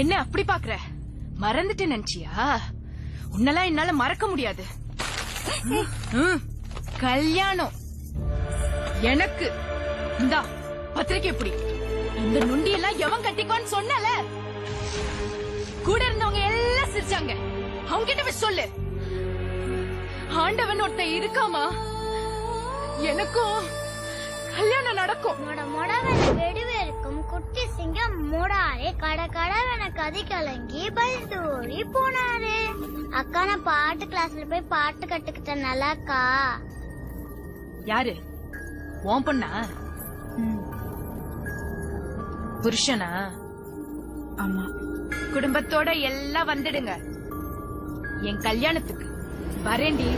என்ன அப்படி பாக்குற? மறந்துட்டு நினைச்சியா? உன்னெல்லாம் என்னால மறக்க முடியாது. கல்யாணம் எனக்கு. இந்தா பத்திரிக்கை எப்படி? இந்த நொண்டி எல்லாம் எவன் கட்டிக்கோன்னு சொன்னல? கூட இருந்தவங்க எல்லாம் சிரிச்சாங்க. அவங்க கிட்ட போய் சொல்லு. ஆண்டவன் ஒருத்த இருக்காமா, எனக்கும் கல்யாணம் நடக்கும். வெடிவேருக்கும் குட்டி சிங்கம் மூடாரே கடகடவென கதி கலங்கி பயந்து ஓடி போனாரு. அக்கா நான் பாட்டு கிளாஸ்ல போய் பாட்டு கட்டுக்கிட்டேன். நல்லாக்கா? யாரு? உன் பொண்ணா? புருஷனா? ஆமா. குடும்பத்தோட எல்லாம் வந்துடுங்க என் கல்யாணத்துக்கு. வரேண்டி.